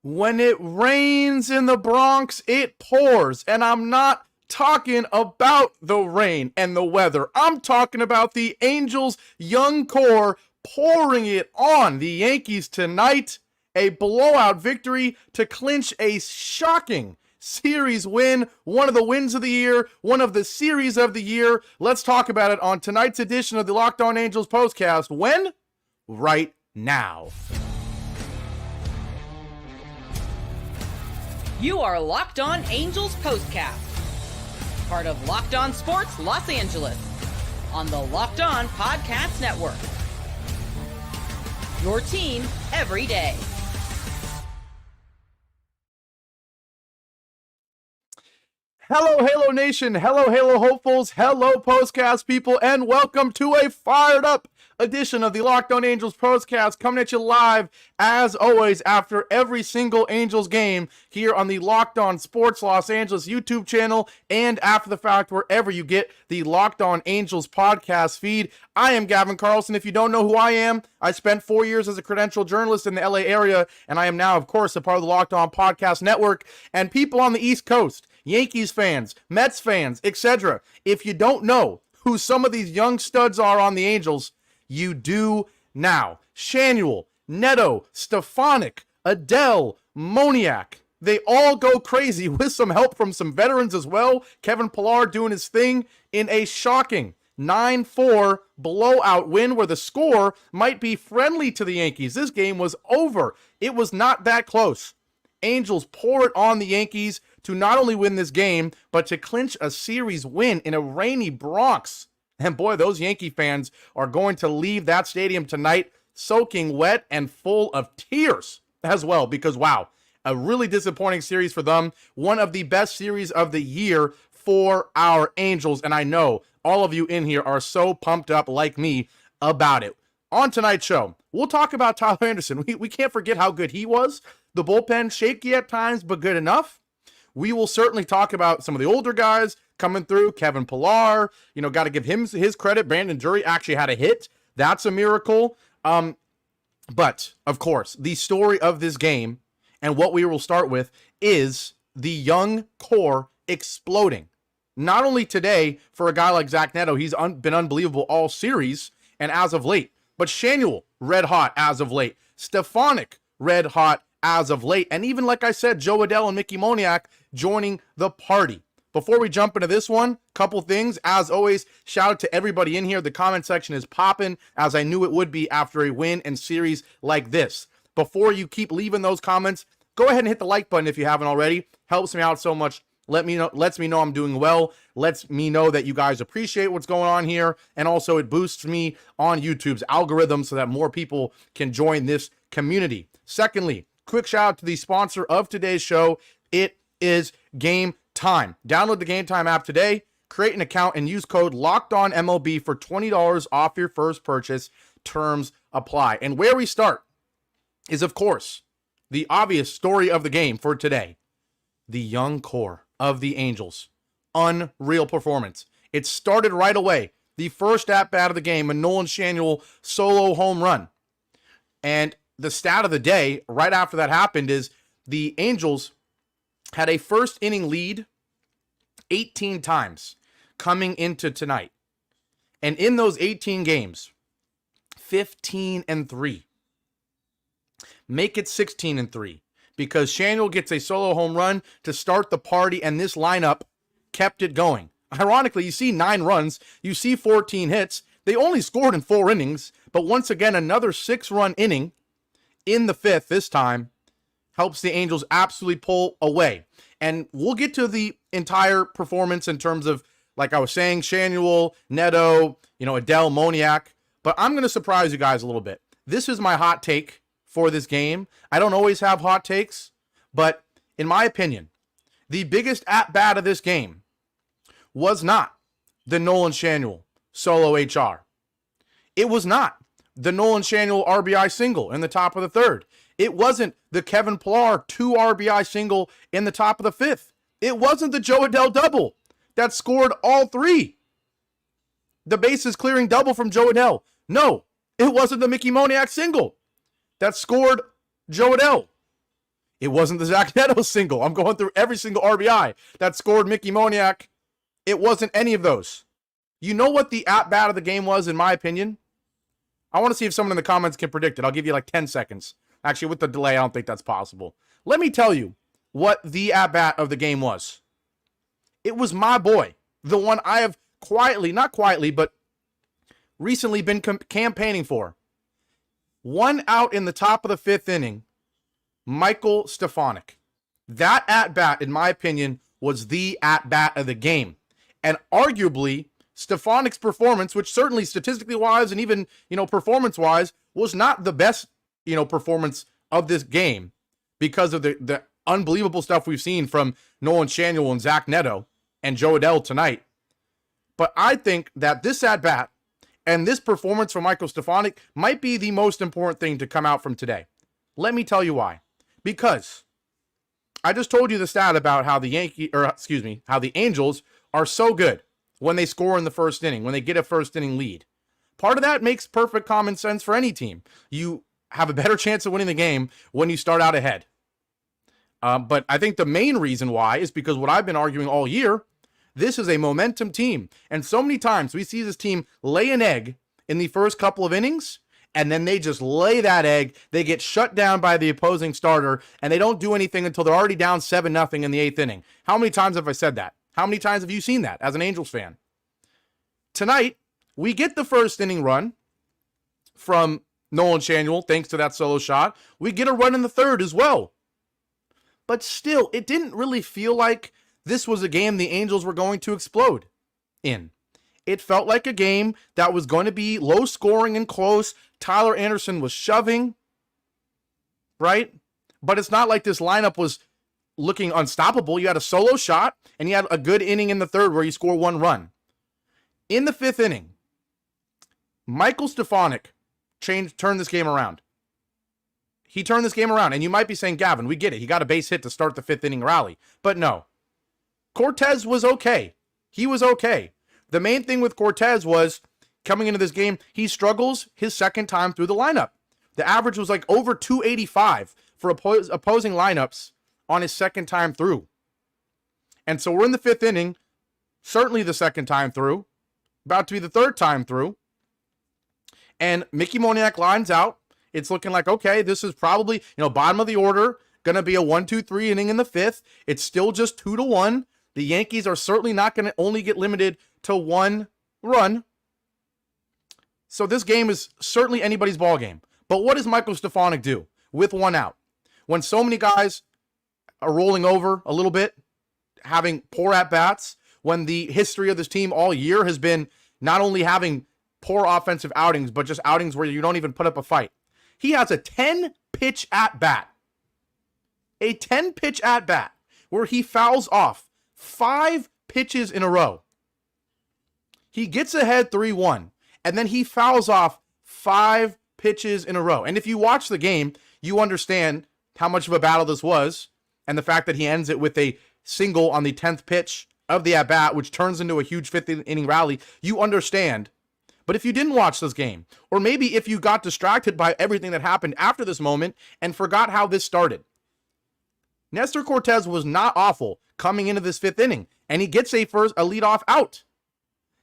When it rains in the Bronx, it pours. And I'm not talking about the rain and the weather. I'm talking about the Angels' young core pouring it on the Yankees tonight. A blowout victory to clinch a shocking series win, one of the wins of the year, one of the series of the year. Let's talk about it on tonight's edition of the Locked On Angels Postcast. When? Right now. You are Locked On Angels Postcast, part of Locked On Sports Los Angeles, on the Locked On Podcast Network. Your team every day. Hello, Halo Nation. Hello, Halo hopefuls. Hello, Postcast people, and welcome to a fired up edition of the Locked On Angels Postcast, coming at you live, as always, after every single Angels game here on the Locked On Sports Los Angeles YouTube channel, and after the fact, wherever you get the Locked On Angels podcast feed. I am Gavin Carlson. If you don't know who I am, I spent 4 years as a credentialed journalist in the LA area, and I am now, of course, a part of the Locked On Podcast Network. And people on the East Coast, Yankees fans, Mets fans, etc., if you don't know who some of these young studs are on the Angels, you do now. Schanuel, Neto, Stefanic, Adell, Moniak. They all go crazy with some help from some veterans as well. Kevin Pillar doing his thing in a shocking 9-4 blowout win where the score might be friendly to the Yankees. This game was over. It was not that close. Angels pour it on the Yankees to not only win this game, but to clinch a series win in a rainy Bronx. And boy, those Yankee fans are going to leave that stadium tonight soaking wet and full of tears as well, because wow, a really disappointing series for them. One of the best series of the year for our Angels. And I know all of you in here are so pumped up like me about it. On tonight's show, we'll talk about Tyler Anderson. We can't forget how good he was. The bullpen, shaky at times, but good enough. We will certainly talk about some of the older guys coming through. Kevin Pillar, got to give him his credit. Brandon Drury actually had a hit. That's a miracle. But, of course, the story of this game and what we will start with is the young core exploding. Not only today for a guy like Zach Neto, he's been unbelievable all series and as of late, but Schanuel, red hot as of late. Stefanic, red hot as of late. And even, like I said, Joe Adell and Mickey Moniak joining the party. Before we jump into this one, couple things. As always, shout out to everybody in here. The comment section is popping, as I knew it would be after a win and series like this. Before you keep leaving those comments, go ahead and hit the like button if you haven't already. Helps me out so much. Lets me know I'm doing well. Lets me know that you guys appreciate what's going on here. And also it boosts me on YouTube's algorithm so that more people can join this community. Secondly, quick shout out to the sponsor of today's show. It is Game Time. Download the Game Time app today, create an account, and use code LOCKEDONMLB for $20 off your first purchase. Terms apply. And where we start is, of course, the obvious story of the game for today. The young core of the Angels. Unreal performance. It started right away. The first at-bat of the game, a Nolan Schanuel solo home run. And the stat of the day right after that happened is the Angels had a first inning lead 18 times coming into tonight. And in those 18 games, 15-3. Make it 16-3 because Schanuel gets a solo home run to start the party, and this lineup kept it going. Ironically, you see 9 runs, you see 14 hits. They only scored in 4 innings, but once again, another 6-run inning in the 5th this time helps the Angels absolutely pull away. And we'll get to the entire performance in terms of, like I was saying, Schanuel, Neto, Adell, Moniak. But I'm going to surprise you guys a little bit. This is my hot take for this game. I don't always have hot takes, but in my opinion, the biggest at-bat of this game was not the Nolan Schanuel solo HR. It was not the Nolan Schanuel RBI single in the top of the 3rd. It wasn't the Kevin Pillar 2 RBI single in the top of the 5th. It wasn't the Joe Adell double that scored all 3. The bases clearing double from Joe Adell. No, it wasn't the Mickey Moniak single that scored Joe Adell. It wasn't the Zach Neto single. I'm going through every single RBI that scored Mickey Moniak. It wasn't any of those. You know what the at-bat of the game was, in my opinion? I want to see if someone in the comments can predict it. I'll give you like 10 seconds. Actually, with the delay, I don't think that's possible. Let me tell you what the at-bat of the game was. It was my boy, the one I have not quietly, but recently been campaigning for. 1 out in the top of the 5th inning, Michael Stefanic. That at-bat, in my opinion, was the at-bat of the game. And arguably, Stefanic's performance, which certainly statistically wise and even, performance wise, was not the best, performance of this game because of the unbelievable stuff we've seen from Nolan Schanuel and Zach Neto and Joe Adell tonight. But I think that this at-bat and this performance from Michael Stefanic might be the most important thing to come out from today. Let me tell you why. Because I just told you the stat about how how the Angels are so good when they score in the first inning, when they get a first inning lead. Part of that makes perfect common sense for any team. You have a better chance of winning the game when you start out ahead. But I think the main reason why is because what I've been arguing all year, this is a momentum team. And so many times we see this team lay an egg in the first couple of innings, and then they just lay that egg. They get shut down by the opposing starter, and they don't do anything until they're already down 7-0 in the 8th inning. How many times have I said that? How many times have you seen that as an Angels fan? Tonight, we get the first inning run from Nolan Schanuel, thanks to that solo shot. We get a run in the third as well. But still, it didn't really feel like this was a game the Angels were going to explode in. It felt like a game that was going to be low scoring and close. Tyler Anderson was shoving, right? But it's not like this lineup was looking unstoppable. You had a solo shot, and you had a good inning in the third where you score 1 run. In the 5th inning, Michael Stefanic turned this game around. He turned this game around, and you might be saying, Gavin, we get it. He got a base hit to start the 5th inning rally. But no. Cortez was okay. He was okay. The main thing with Cortez was, coming into this game, he struggles his second time through the lineup. The average was like over 285 for opposing lineups on his second time through. And so we're in the 5th inning, certainly the second time through, about to be the third time through. And Mickey Moniak lines out. It's looking like, okay, this is probably, bottom of the order, going to be a 1-2-3 inning in the 5th. It's still just 2-1. The Yankees are certainly not going to only get limited to 1 run. So this game is certainly anybody's ball game. But what does Michael Stefanic do with 1 out? When so many guys are rolling over a little bit, having poor at-bats, when the history of this team all year has been not only having poor offensive outings, but just outings where you don't even put up a fight. He has a 10-pitch at-bat. A 10-pitch at-bat where he fouls off 5 pitches in a row. He gets ahead 3-1, and then he fouls off 5 pitches in a row. And if you watch the game, you understand how much of a battle this was, and the fact that he ends it with a single on the 10th pitch of the at-bat, which turns into a huge 5th inning rally. You understand. But if you didn't watch this game, or maybe if you got distracted by everything that happened after this moment and forgot how this started, Nestor Cortez was not awful coming into this 5th inning, and he gets a leadoff out.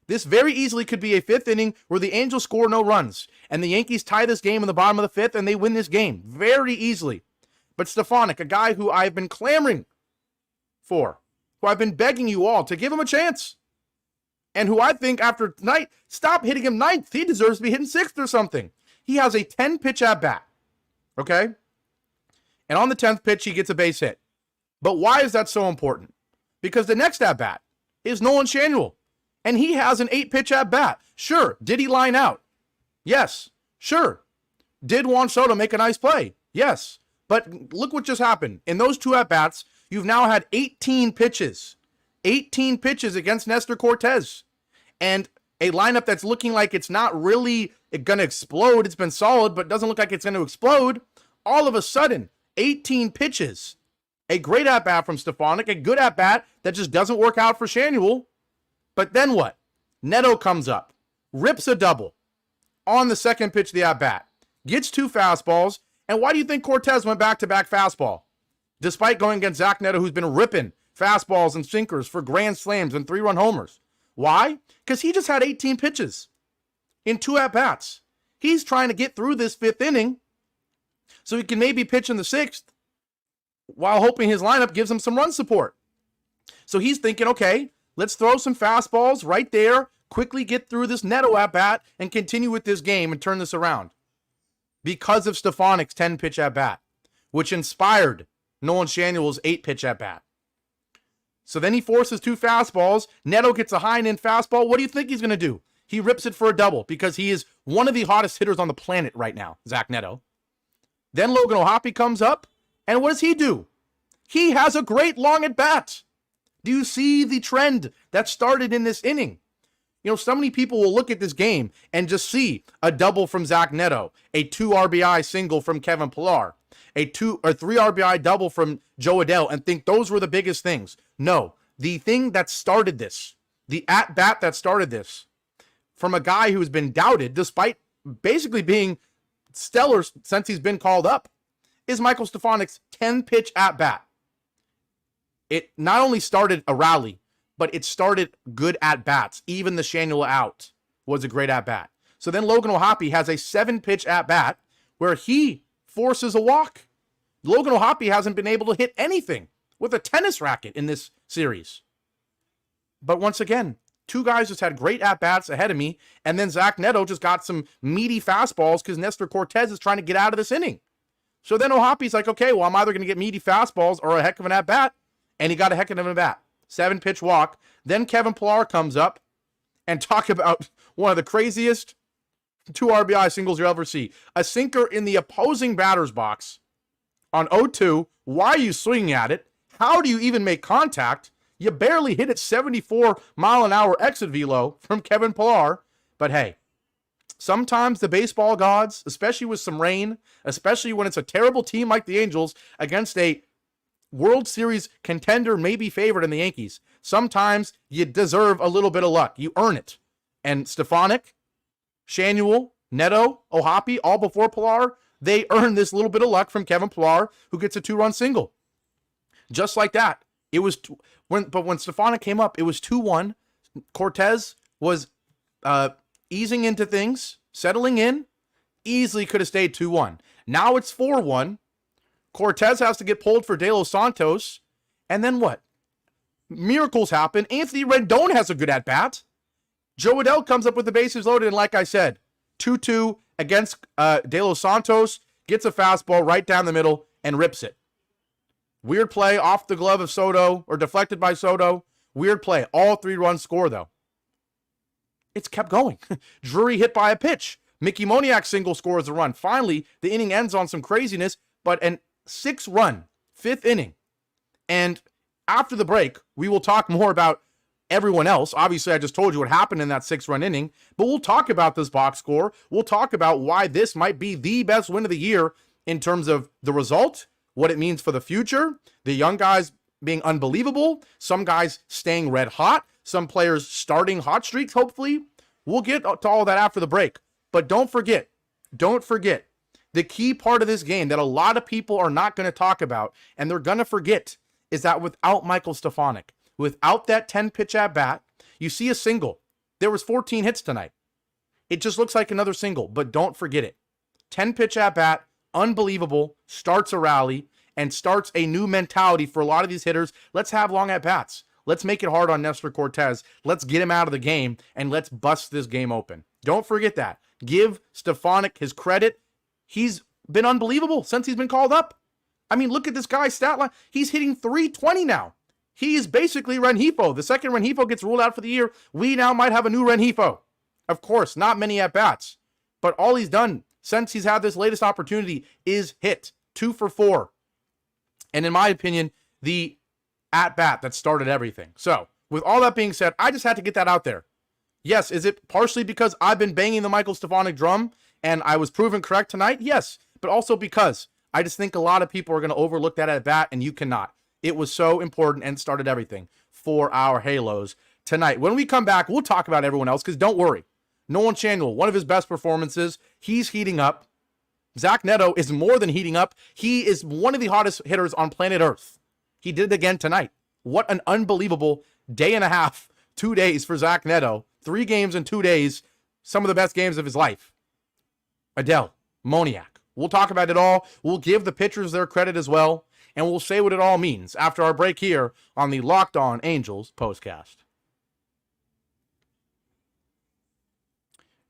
This very easily could be a 5th inning where the Angels score no runs, and the Yankees tie this game in the bottom of the 5th, and they win this game very easily. But Stefanic, a guy who I've been clamoring for, who I've been begging you all to give him a chance, and who I think after tonight, stop hitting him 9th. He deserves to be hitting 6th or something. He has a 10-pitch at-bat, okay? And on the 10th pitch, he gets a base hit. But why is that so important? Because the next at-bat is Nolan Schanuel, and he has an 8-pitch at-bat. Sure, did he line out? Yes, sure. Did Juan Soto make a nice play? Yes. But look what just happened. In those 2 at-bats, you've now had 18 pitches. 18 pitches against Nestor Cortez. And a lineup that's looking like it's not really going to explode. It's been solid, but doesn't look like it's going to explode. All of a sudden, 18 pitches. A great at-bat from Stefanic, a good at-bat that just doesn't work out for Schanuel. But then what? Neto comes up, rips a double on the second pitch of the at-bat, gets 2 fastballs, and why do you think Cortez went back-to-back fastball? despite going against Zach Neto, who's been ripping fastballs and sinkers for grand slams and 3-run homers. Why? Because he just had 18 pitches in 2 at-bats. He's trying to get through this 5th inning so he can maybe pitch in the 6th while hoping his lineup gives him some run support. So he's thinking, okay, let's throw some fastballs right there, quickly get through this Neto at-bat, and continue with this game and turn this around. Because of Stefanic's 10-pitch at-bat, which inspired Nolan Schanuel's 8-pitch at-bat. So then he forces 2 fastballs. Neto gets a high and in fastball. What do you think he's going to do? He rips it for a double because he is one of the hottest hitters on the planet right now, Zach Neto. Then Logan O'Hoppe comes up, and what does he do? He has a great long at-bat. Do you see the trend that started in this inning? You know, so many people will look at this game and just see a double from Zach Neto, a 2 RBI single from Kevin Pillar, a 2 or 3 RBI double from Joe Adell, and think those were the biggest things. No, the thing that started this, the at-bat that started this, from a guy who's been doubted despite basically being stellar since he's been called up, is Michael Stefanic's 10-pitch at-bat. It not only started a rally, but it started good at-bats. Even the Schanuel out was a great at-bat. So then Logan O'Hoppe has a 7-pitch at-bat where he forces a walk. Logan O'Hoppe hasn't been able to hit anything with a tennis racket in this series. But once again, 2 guys just had great at-bats ahead of me, and then Zach Neto just got some meaty fastballs because Nestor Cortez is trying to get out of this inning. So then O'Hoppe's like, okay, well, I'm either going to get meaty fastballs or a heck of an at-bat, and he got a heck of an at-bat. 7-pitch walk. Then Kevin Pillar comes up, and talk about one of the craziest 2 RBI singles you'll ever see. A sinker in the opposing batter's box on 0-2. Why are you swinging at it? How do you even make contact? You barely hit it 74-mile-an-hour exit velo from Kevin Pillar. But hey, sometimes the baseball gods, especially with some rain, especially when it's a terrible team like the Angels against a World Series contender, maybe favorite in the Yankees, sometimes you deserve a little bit of luck. You earn it. And Stefanic, Schanuel, Neto, O'Hoppe, all before Pillar, they earned this little bit of luck from Kevin Pillar, who gets a 2-run single. Just like that. It was when Stefanic came up, it was 2-1. Cortez was easing into things, settling in. Easily could have stayed 2-1. Now it's 4-1. Cortez has to get pulled for De Los Santos. And then what? Miracles happen. Anthony Rendon has a good at-bat. Joe Adell comes up with the bases loaded, and like I said, 2-2 against De Los Santos, gets a fastball right down the middle and rips it. Weird play off the glove of Soto, or deflected by Soto. Weird play. All 3-run score, though. It's kept going. Drury hit by a pitch. Mickey Moniak single scores a run. Finally, the inning ends on some craziness, but an 6-run 5th inning. And after the break, we will talk more about everyone else. Obviously, I just told you what happened in that 6-run inning, but we'll talk about this box score. We'll talk about why this might be the best win of the year in terms of the result, what it means for the future, the young guys being unbelievable, some guys staying red hot, some players starting hot streaks, hopefully. We'll get to all that after the break. But don't forget, the key part of this game that a lot of people are not going to talk about, and they're going to forget, is that without Michael Stefanic, without that 10-pitch at-bat, you see a single. There was 14 hits tonight. It just looks like another single, but don't forget it. 10-pitch at-bat, unbelievable, starts a rally, and starts a new mentality for a lot of these hitters. Let's have long at-bats. Let's make it hard on Nestor Cortez. Let's get him out of the game, and let's bust this game open. Don't forget that. Give Stefanic his credit. He's been unbelievable since he's been called up. I mean, look at this guy's stat line. He's hitting .320 now. He is basically Rengifo. The second Rengifo gets ruled out for the year, we now might have a new Rengifo. Of course, not many at-bats, but all he's done since he's had this latest opportunity is hit 2 for 4. And in my opinion, the at-bat that started everything. So, with all that being said, I just had to get that out there. Yes, is it partially because I've been banging the Michael Stefanic drum and I was proven correct tonight? Yes, but also because I just think a lot of people are going to overlook that at-bat, and you cannot. It was so important and started everything for our Halos tonight. When we come back, we'll talk about everyone else, because don't worry. Nolan Schanuel, one of his best performances. He's heating up. Zach Neto is more than heating up. He is one of the hottest hitters on planet Earth. He did it again tonight. What an unbelievable day and a half, 2 days for Zach Neto. 3 games in 2 days, some of the best games of his life. Adell, Moniak. We'll talk about it all. We'll give the pitchers their credit as well, and we'll say what it all means after our break here on the Locked On Angels Postcast.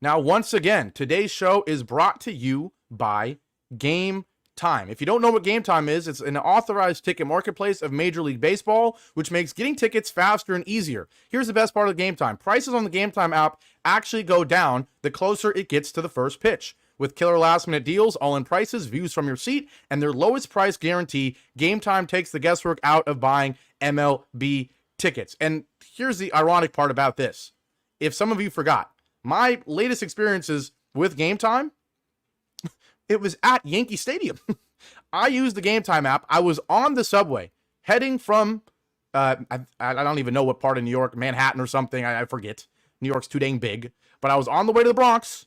Now, once again, today's show is brought to you by Game Time. If you don't know what Game Time is, it's an authorized ticket marketplace of Major League Baseball, which makes getting tickets faster and easier. Here's the best part of Game Time. Prices on the Game Time app actually go down the closer it gets to the first pitch. With killer last-minute deals, all-in prices, views from your seat, and their lowest price guarantee, Game Time takes the guesswork out of buying MLB tickets. And here's the ironic part about this. If some of you forgot, my latest experiences with Game Time, it was at Yankee Stadium. I used the Game Time app. I was on the subway heading from, I don't even know what part of New York, Manhattan or something. I forget. New York's too dang big. But I was on the way to the Bronx.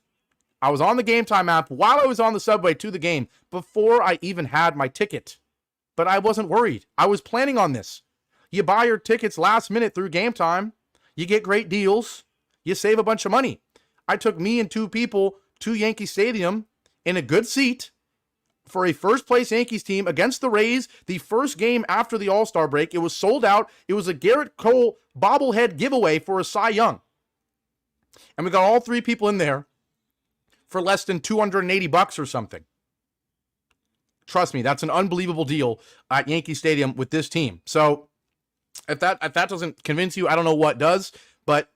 I was on the Game Time app while I was on the subway to the game before I even had my ticket. But I wasn't worried. I was planning on this. You buy your tickets last minute through Game Time. You get great deals. You save a bunch of money. I took me and 2 people to Yankee Stadium in a good seat for a first-place Yankees team against the Rays, the first game after the All-Star break. It was sold out. It was a Garrett Cole bobblehead giveaway for a Cy Young. And we got all 3 people in there for less than $280 or something. Trust me, that's an unbelievable deal at Yankee Stadium with this team. So if that doesn't convince you, I don't know what does, but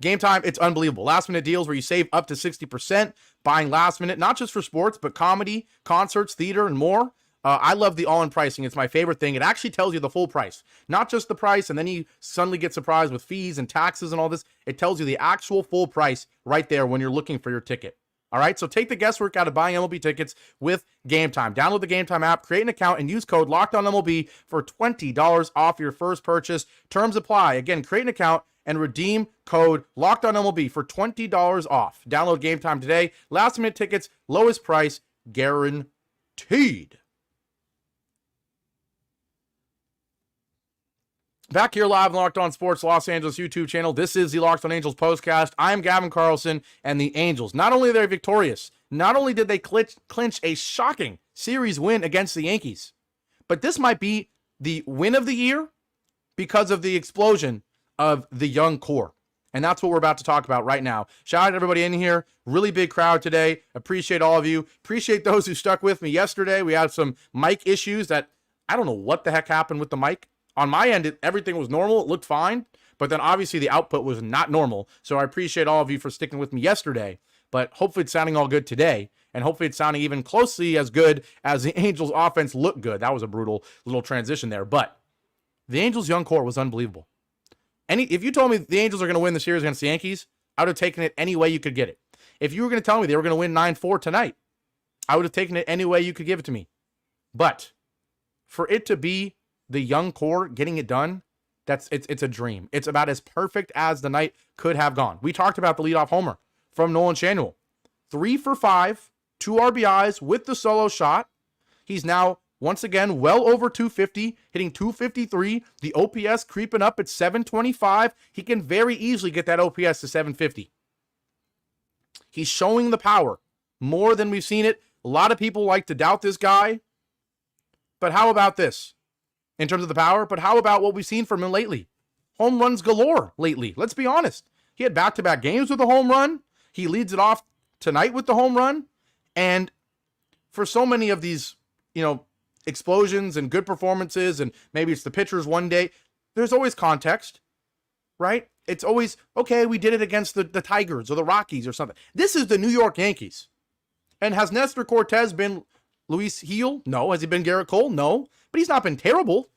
Game Time, it's unbelievable. Last minute deals where you save up to 60% buying last minute, not just for sports, but comedy, concerts, theater, and more. I love the all-in pricing. It's my favorite thing. It actually tells you the full price, not just the price, and then you suddenly get surprised with fees and taxes and all this. It tells you the actual full price right there when you're looking for your ticket. All right, so take the guesswork out of buying MLB tickets with Game Time. Download the Game Time app, create an account, and use code LOCKEDONMLB for $20 off your first purchase. Terms apply. Again, create an account and redeem code LOCKEDONMLB for $20 off. Download Game Time today. Last minute tickets, lowest price guaranteed. Back here live on Locked On Sports Los Angeles YouTube channel. This is the Locked On Angels Postcast. I'm Gavin Carlson, and the Angels, not only are they victorious, not only did they clinch a shocking series win against the Yankees, but this might be the win of the year because of the explosion of the young core. And that's what we're about to talk about right now. Shout out to everybody in here. Really big crowd today. Appreciate all of you. Appreciate those who stuck with me yesterday. We had some mic issues that I don't know what the heck happened with the mic. On my end, everything was normal. It looked fine. But then obviously the output was not normal. So I appreciate all of you for sticking with me yesterday. But hopefully it's sounding all good today. And hopefully it's sounding even closely as good as the Angels offense looked good. That was a brutal little transition there. But the Angels' young core was unbelievable. If you told me the Angels are going to win the series against the Yankees, I would have taken it any way you could get it. If you were going to tell me they were going to win 9-4 tonight, I would have taken it any way you could give it to me. But for it to be the young core getting it done, it's a dream. It's about as perfect as the night could have gone. We talked about the leadoff homer from Nolan Schanuel. 3 for 5, 2 RBIs with the solo shot. He's now once again well over 250, hitting 253. The OPS creeping up at 725. He can very easily get that OPS to 750. He's showing the power more than we've seen it. A lot of people like to doubt this guy. But how about this? In terms of the power, but how about what we've seen from him lately? Home runs galore lately. Let's be honest. He had back-to-back games with a home run. He leads it off tonight with the home run. And for so many of these, explosions and good performances, and maybe it's the pitchers one day, there's always context, right? It's always, okay, we did it against the Tigers or the Rockies or something. This is the New York Yankees. And has Nestor Cortez been Luis Gil? No. Has he been Garrett Cole? No. But he's not been terrible.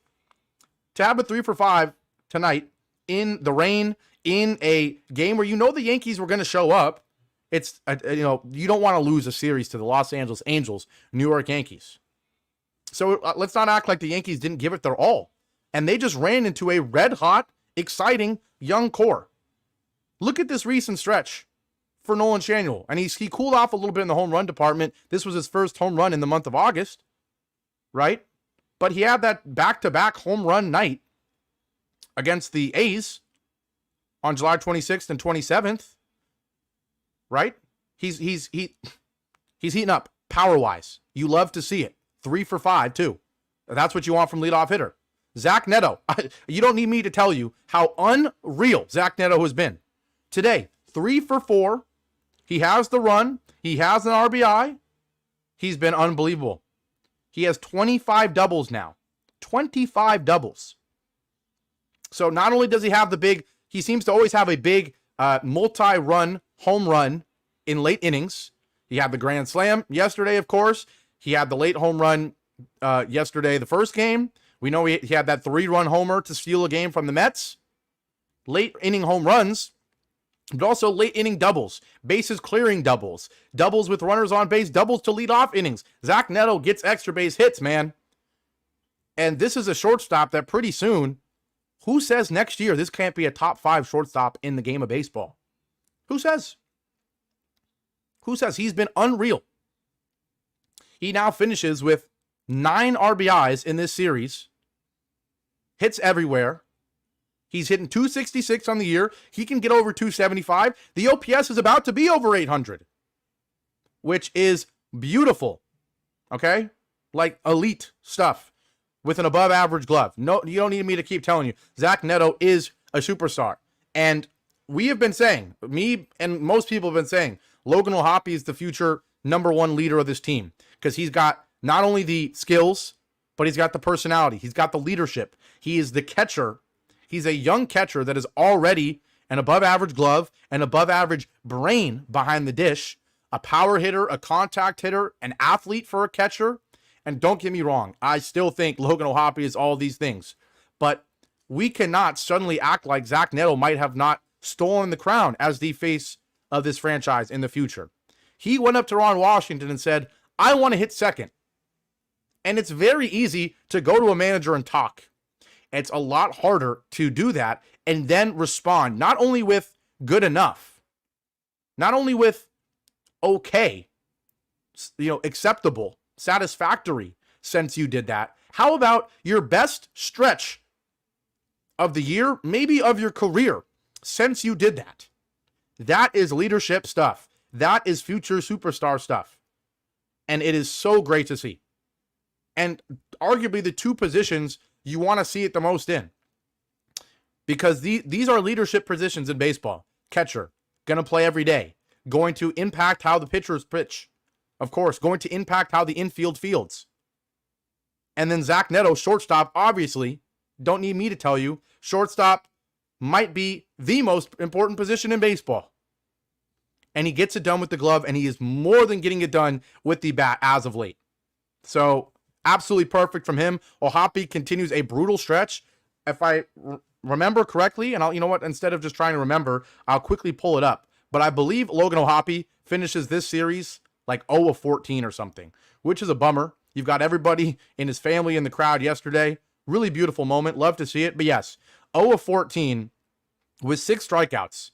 To have a 3 for 5 tonight in the rain, in a game where the Yankees were going to show up, it's, you don't want to lose a series to the Los Angeles Angels, New York Yankees. So let's not act like the Yankees didn't give it their all. And they just ran into a red-hot, exciting young core. Look at this recent stretch for Nolan Schanuel. And he cooled off a little bit in the home run department. This was his first home run in the month of August, right? But he had that back-to-back home run night against the A's on July 26th and 27th, right? He's heating up power-wise. You love to see it. 3 for 5, too. That's what you want from leadoff hitter. Zach Neto, you don't need me to tell you how unreal Zach Neto has been. Today, 3 for 4. He has the run. He has an RBI. He's been unbelievable. He has 25 doubles now. 25 doubles. So not only does he have he seems to always have a big multi-run home run in late innings. He had the grand slam yesterday, of course. He had the late home run yesterday, the first game. We know he had that 3-run homer to steal a game from the Mets. Late inning home runs, but also late inning doubles, bases clearing doubles, doubles with runners on base, doubles to lead off innings. Zach Neto gets extra base hits, man. And this is a shortstop that pretty soon, who says next year this can't be a top 5 shortstop in the game of baseball? Who says? Who says? He's been unreal. He now finishes with 9 RBIs in this series. Hits everywhere. He's hitting 266 on the year. He can get over 275. The OPS is about to be over 800, which is beautiful. Okay? Like elite stuff with an above average glove. No, you don't need me to keep telling you. Zach Neto is a superstar. And we have been saying, me and most people have been saying, Logan O'Hoppe is the future #1 leader of this team because he's got not only the skills, but he's got the personality. He's got the leadership. He is the catcher. He's a young catcher that is already an above average glove, an above average brain behind the dish, a power hitter, a contact hitter, an athlete for a catcher. And don't get me wrong, I still think Logan O'Hoppe is all these things. But we cannot suddenly act like Zach Neto might have not stolen the crown as the face of this franchise in the future. He went up to Ron Washington and said, I want to hit second. And it's very easy to go to a manager and talk. It's a lot harder to do that and then respond, not only with good enough, not only with okay, acceptable, satisfactory since you did that. How about your best stretch of the year, maybe of your career, since you did that? That is leadership stuff. That is future superstar stuff. And it is so great to see. And arguably the 2 positions you want to see it the most in. Because these are leadership positions in baseball. Catcher, going to play every day. Going to impact how the pitchers pitch. Of course, going to impact how the infield fields. And then Zach Neto, shortstop, obviously, don't need me to tell you, shortstop might be the most important position in baseball. And he gets it done with the glove, and he is more than getting it done with the bat as of late. So, absolutely perfect from him. O'Hoppe continues a brutal stretch. If I remember correctly, and instead of just trying to remember, I'll quickly pull it up. But I believe Logan O'Hoppe finishes this series like 0 of 14 or something, which is a bummer. You've got everybody in his family in the crowd yesterday. Really beautiful moment. Love to see it. But yes, 0 of 14 with 6 strikeouts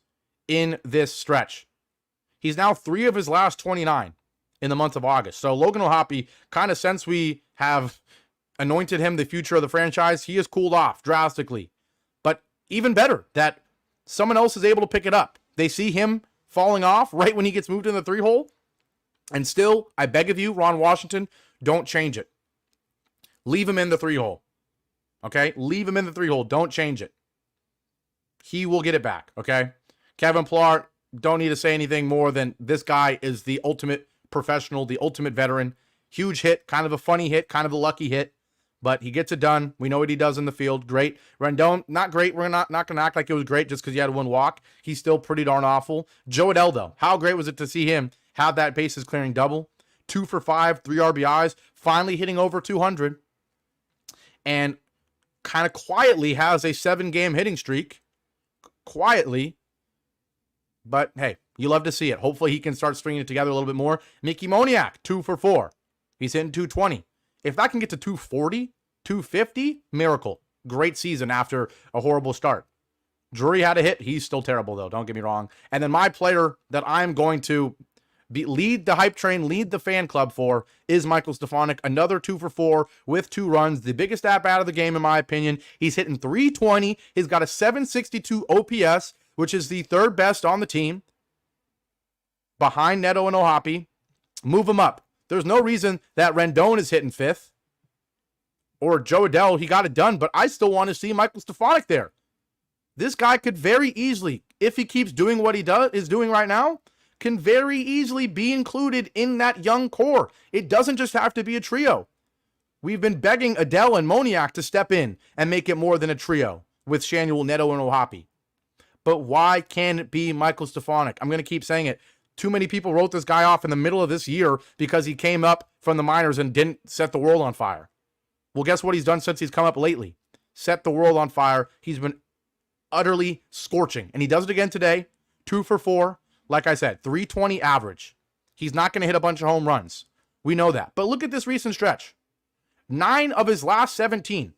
in this stretch. He's now 3 of his last 29 in the month of August. So Logan O'Hoppe, kind of since we have anointed him the future of the franchise, he has cooled off drastically. But even better that someone else is able to pick it up. They see him falling off right when he gets moved in the 3-hole. And still, I beg of you, Ron Washington, don't change it. Leave him in the 3-hole. Okay? Leave him in the 3-hole. Don't change it. He will get it back. Okay? Kevin Pillar, don't need to say anything more than this guy is the ultimate professional, the ultimate veteran. Huge hit, kind of a funny hit, kind of a lucky hit, but he gets it done. We know what he does in the field. Great. Rendon, not great. We're not going to act like it was great just because he had 1 walk. He's still pretty darn awful. Joe Adell, though, how great was it to see him have that bases clearing double? 2 for 5, 3 RBIs, finally hitting over 200, and kind of quietly has a 7-game hitting streak. Quietly. But hey, you love to see it. Hopefully he can start stringing it together a little bit more. Mickey Moniak, 2 for 4. He's hitting 220. If that can get to 240, 250, miracle. Great season after a horrible start. Drury had a hit. He's still terrible, though. Don't get me wrong. And then my player that I'm going to lead the hype train, lead the fan club for, is Michael Stefanic. Another 2 for 4 with 2 runs. The biggest at-bat of the game, in my opinion. He's hitting .320. He's got a .762 OPS, which is the 3rd best on the team, behind Neto and Ohapi. Move him up. There's no reason that Rendon is hitting 5th. Or Joe Adell. He got it done, but I still want to see Michael Stefanic there. This guy could very easily, if he keeps doing what he is doing right now, can very easily be included in that young core. It doesn't just have to be a trio. We've been begging Adell and Moniak to step in and make it more than a trio with Schanuel, Neto, and Ohapi. But why can't it be Michael Stefanic? I'm going to keep saying it. Too many people wrote this guy off in the middle of this year because he came up from the minors and didn't set the world on fire. Well, guess what he's done since he's come up lately? Set the world on fire. He's been utterly scorching. And he does it again today. 2 for 4. Like I said, .320 average. He's not going to hit a bunch of home runs. We know that. But look at this recent stretch. 9 of his last 17.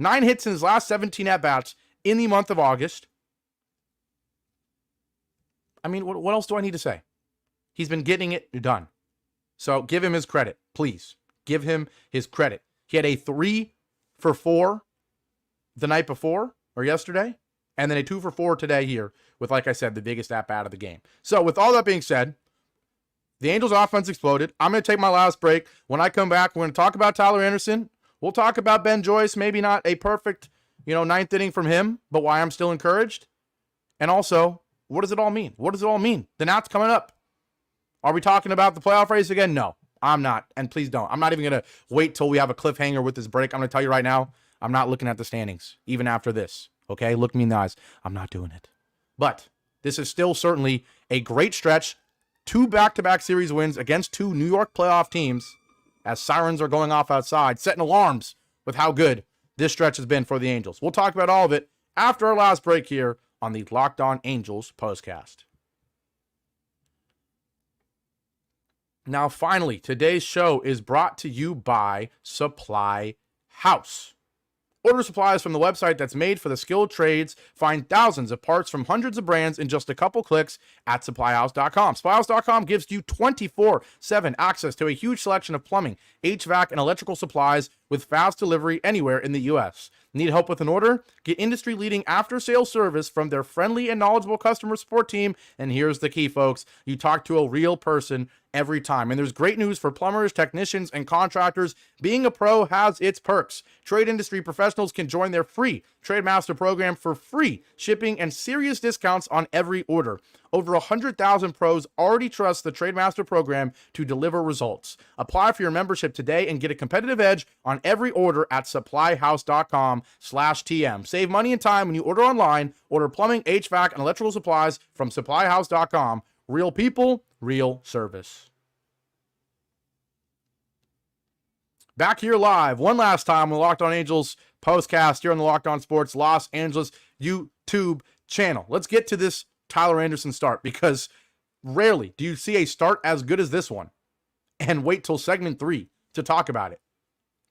9 hits in his last 17 at-bats in the month of August. I mean, what else do I need to say? He's been getting it done. So give him his credit, please. Give him his credit. He had a 3 for 4 the night before, or yesterday, and then a 2 for 4 today here with, like I said, the biggest at-bat of the game. So with all that being said, the Angels offense exploded. I'm going to take my last break. When I come back, we're going to talk about Tyler Anderson. We'll talk about Ben Joyce. Maybe not a perfect, 9th inning from him, but why I'm still encouraged. And also, what does it all mean? What does it all mean? The Nats coming up. Are we talking about the playoff race again? No, I'm not. And please don't. I'm not even going to wait till we have a cliffhanger with this break. I'm going to tell you right now, I'm not looking at the standings, even after this. Okay? Look me in the eyes. I'm not doing it. But this is still certainly a great stretch. 2 back-to-back series wins against 2 New York playoff teams as sirens are going off outside, setting alarms with how good this stretch has been for the Angels. We'll talk about all of it after our last break here on the Locked On Angels Postcast. Now, finally, today's show is brought to you by Supply House. Order supplies from the website that's made for the skilled trades. Find thousands of parts from hundreds of brands in just a couple clicks at supplyhouse.com. Supplyhouse.com gives you 24/7 access to a huge selection of plumbing, HVAC, and electrical supplies with fast delivery anywhere in the U.S. Need help with an order? Get industry-leading after-sales service from their friendly and knowledgeable customer support team. And here's the key, folks. You talk to a real person every time. And there's great news for plumbers, technicians, and contractors. Being a pro has its perks. Trade industry professionals can join their free Trade Master program for free shipping and serious discounts on every order. Over 100,000 pros already trust the Trade Master program to deliver results. Apply for your membership today and get a competitive edge on every order at supplyhouse.com/TM. Save money and time when you order online. Order plumbing, HVAC, and electrical supplies from supplyhouse.com. Real people, real service. Back here live one last time on the Locked On Angels Postcast here on the Locked On Sports Los Angeles YouTube channel. Let's get to this Tyler Anderson start, because rarely do you see a start as good as this one and wait till segment 3 to talk about it.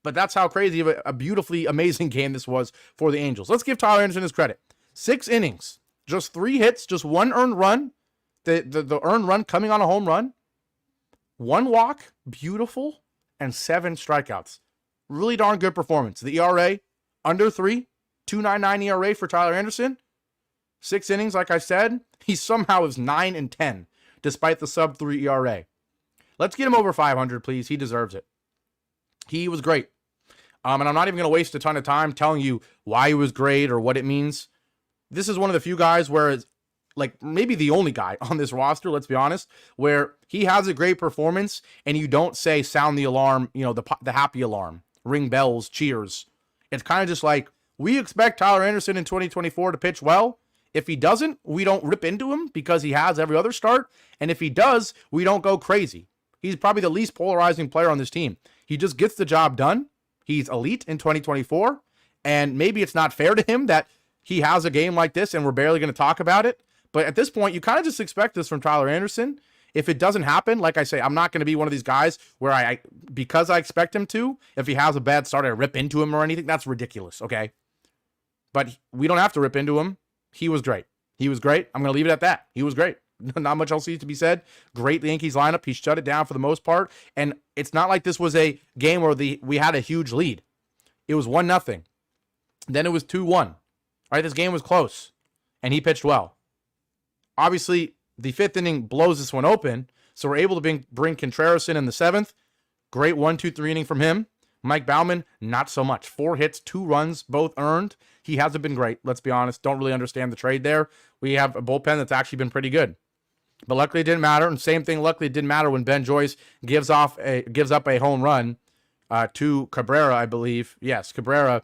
But that's how crazy of a beautifully amazing game this was for the Angels. Let's give Tyler Anderson his credit. 6 innings, just 3 hits, just 1 earned run. The earned run coming on a home run. 1 walk, beautiful, and 7 strikeouts. Really darn good performance. The ERA, under 3, 2.99 ERA for Tyler Anderson. 6 innings, like I said, he somehow is 9-10, despite the sub-3 ERA. Let's get him over 500, please. He deserves it. He was great. And I'm not even going to waste a ton of time telling you why he was great or what it means. This is one of the few guys where, like maybe the only guy on this roster, let's be honest, where he has a great performance and you don't say sound the alarm, the happy alarm, ring bells, cheers. It's kind of just like, we expect Tyler Anderson in 2024 to pitch well. If he doesn't, we don't rip into him because he has every other start. And if he does, we don't go crazy. He's probably the least polarizing player on this team. He just gets the job done. He's elite in 2024. And maybe it's not fair to him that he has a game like this and we're barely going to talk about it. But at this point, you kind of just expect this from Tyler Anderson. If it doesn't happen, like I say, I'm not going to be one of these guys where because I expect him to, if he has a bad start, I rip into him or anything. That's ridiculous, okay? but we don't have to rip into him. He was great. He was great. I'm going to leave it at that. He was great. Not much else needs to be said. Great Yankees lineup. He shut it down for the most part. And it's not like this was a game where we had a huge lead. It was 1-0. Then it was 2-1. Right, this game was close. And he pitched well. Obviously, the 5th inning blows this one open. So we're able to bring Contreras in the 7th. Great 1-2-3 inning from him. Mike Baumann, not so much. 4 hits, 2 runs, both earned. He hasn't been great, let's be honest. Don't really understand the trade there. We have a bullpen that's actually been pretty good. But luckily it didn't matter. And same thing, luckily it didn't matter when Ben Joyce gives up a home run to Cabrera, I believe. Yes, Cabrera.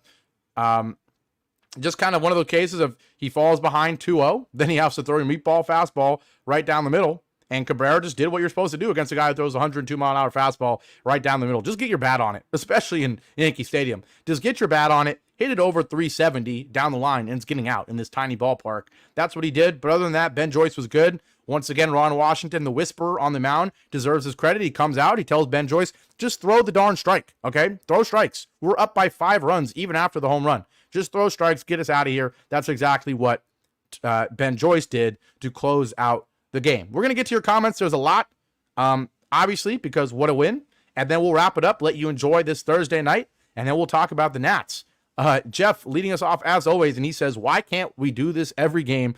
Just kind of one of those cases of he falls behind 2-0. Then he has to throw a meatball fastball right down the middle. And Cabrera just did what you're supposed to do against a guy who throws a 102-mile-an-hour fastball right down the middle. Just get your bat on it, especially in Yankee Stadium. Just get your bat on it, hit it over 370 down the line, and it's getting out in this tiny ballpark. That's what he did. But other than that, Ben Joyce was good. Once again, Ron Washington, the whisperer on the mound, deserves his credit. He comes out. He tells Ben Joyce, just throw the darn strike, okay? Throw strikes. We're up by 5 runs even after the home run. Just throw strikes. Get us out of here. That's exactly what Ben Joyce did to close out the game. We're going to get to your comments. There's a lot, obviously, because what a win. And then we'll wrap it up, let you enjoy this Thursday night, and then we'll talk about the Nats. Jeff leading us off as always, and he says, why can't we do this every game?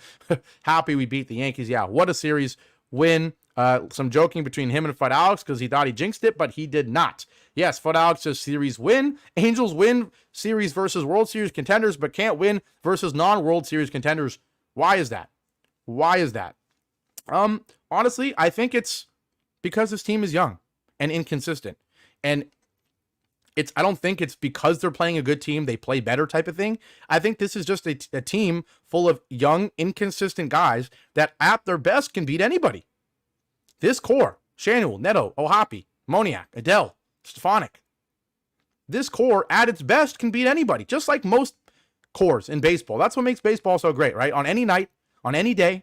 Happy we beat the Yankees. Yeah, what a series win. Some joking between him and Fud Alex because he thought he jinxed it, but he did not. Yes, Fud Alex says series win. Angels win series versus World Series contenders, but can't win versus non-World Series contenders. Why is that? Why is that? Honestly, I think it's because this team is young and inconsistent. And I don't think it's because they're playing a good team, they play better type of thing. I think this is just a team full of young, inconsistent guys that at their best can beat anybody. This core, Schanuel, Neto, O'Hoppe, Moniak, Adell, Stefanic. This core at its best can beat anybody, just like most cores in baseball. That's what makes baseball so great, right? On any night, on any day,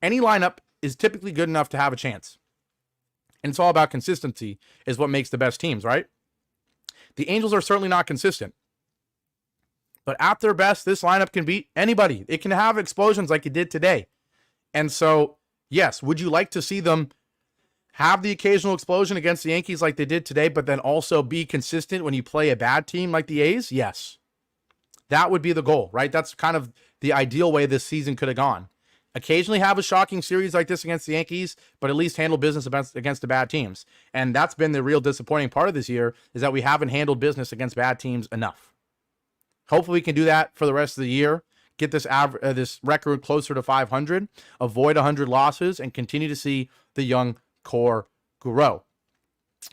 any lineup is typically good enough to have a chance. And it's all about consistency is what makes the best teams, right? The Angels are certainly not consistent. But at their best, this lineup can beat anybody. It can have explosions like it did today. And so, yes, would you like to see them have the occasional explosion against the Yankees like they did today, but then also be consistent when you play a bad team like the A's? Yes. That would be the goal, right? That's kind of the ideal way this season could have gone. Occasionally have a shocking series like this against the Yankees, but at least handle business against the bad teams. And that's been the real disappointing part of this year is that we haven't handled business against bad teams enough. Hopefully we can do that for the rest of the year, get this this record closer to 500, avoid 100 losses, and continue to see the young core grow.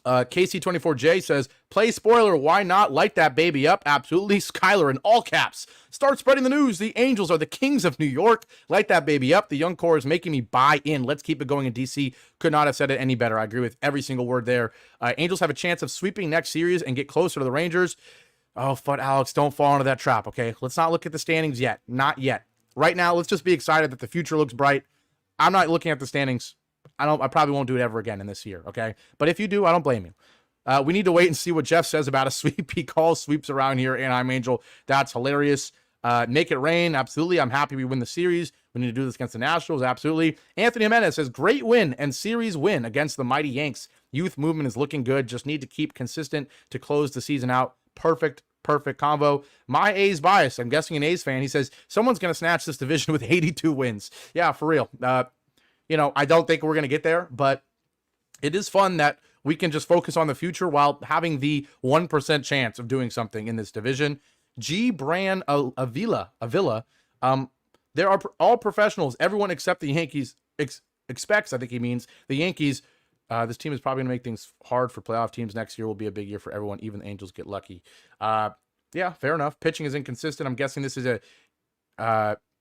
KC24J says, play spoiler, why not light that baby up? Absolutely. Skyler in all caps. Start spreading the news. The Angels are the kings of New York. Light that baby up. The young core is making me buy in. Let's keep it going in DC. Could not have said it any better. I agree with every single word there. Angels have a chance of sweeping next series and get closer to the Rangers. Oh, Fud Alex, don't fall into that trap, okay? Let's not look at the standings yet. Not yet. Right now, let's just be excited that the future looks bright. I'm not looking at the standings. I probably won't do it ever again in this year, okay? But if you do, I don't blame you. We need to wait and see what Jeff says about a sweep. He calls sweeps around here, Anaheim Angel. That's hilarious. Make it rain. Absolutely. I'm happy we win the series. We need to do this against the Nationals. Absolutely. Anthony Jimenez says, great win and series win against the mighty Yanks. Youth movement is looking good. Just need to keep consistent to close the season out. Perfect convo. My A's bias. I'm guessing an A's fan. He says, someone's going to snatch this division with 82 wins. Yeah, for real. I don't think we're going to get there, but it is fun that we can just focus on the future while having the 1% chance of doing something in this division. G. Brand Avila, there are all professionals. Everyone except the Yankees expects, I think he means, the Yankees. This team is probably going to make things hard for playoff teams. Next year will be a big year for everyone. Even the Angels get lucky. Yeah, fair enough. Pitching is inconsistent. I'm guessing this is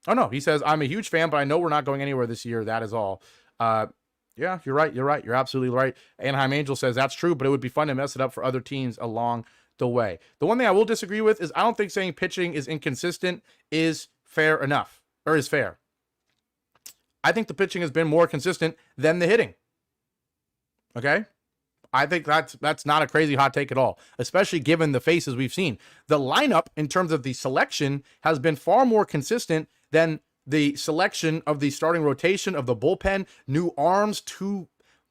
oh, no, he says, I'm a huge fan, but I know we're not going anywhere this year. That is all. Yeah, you're right. You're absolutely right. Anaheim Angel says that's true, but it would be fun to mess it up for other teams along the way. The one thing I will disagree with is I don't think saying pitching is inconsistent is fair enough, or is fair. I think the pitching has been more consistent than the hitting. Okay? I think that's not a crazy hot take at all, especially given the faces we've seen. The lineup in terms of the selection has been far more consistent than the selection of the starting rotation of the bullpen. New arms, two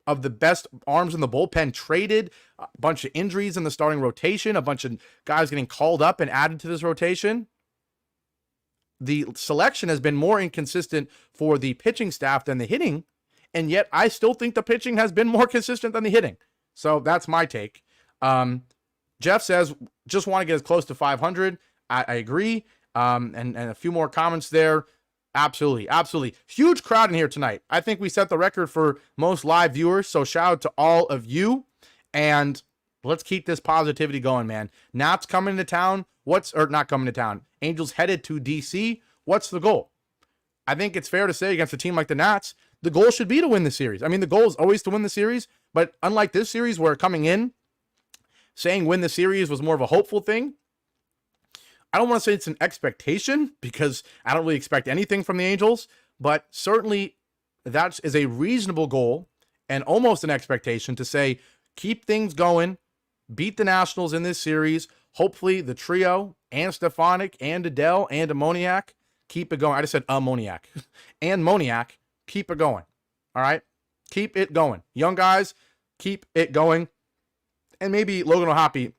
of the best arms in the bullpen traded, a bunch of injuries in the starting rotation, a bunch of guys getting called up and added to this rotation. The selection has been more inconsistent for the pitching staff than the hitting, and yet I still think the pitching has been more consistent than the hitting. So that's my take. Jeff says, just want to get as close to 500. I agree. And a few more comments there. Absolutely. Huge crowd in here tonight. I think we set the record for most live viewers, so shout out to all of you. And let's keep this positivity going, man. Nats coming to town. Not coming to town. Angels headed to DC. What's the goal? I think it's fair to say against a team like the Nats, the goal should be to win the series. I mean, the goal is always to win the series, but unlike this series where coming in, saying win the series was more of a hopeful thing, I don't want to say it's an expectation because I don't really expect anything from the Angels, but certainly that is a reasonable goal and almost an expectation to say, keep things going, beat the Nationals in this series. Hopefully the trio and Stefanic and Adell and Moniak keep it going. I just said Moniak and Moniak, keep it going. All right. Keep it going. Young guys, keep it going. And maybe Logan O'Hoppe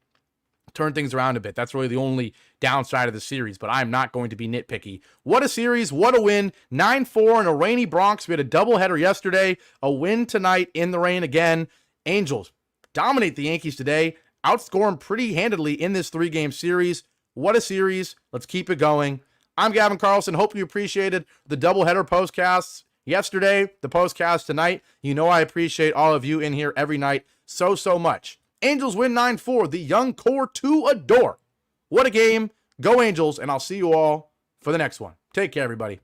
turn things around a bit. That's really the only downside of the series, but I'm not going to be nitpicky. What a series. What a win. 9-4 in a rainy Bronx. We had a doubleheader yesterday, a win tonight in the rain again. Angels dominate the Yankees today, outscore them pretty handedly in this 3-game series. What a series. Let's keep it going. I'm Gavin Carlson. Hope you appreciated the doubleheader postcasts yesterday, the postcast tonight. You know I appreciate all of you in here every night so much. Angels win 9-4. The young core to adore. What a game. Go Angels, and I'll see you all for the next one. Take care, everybody.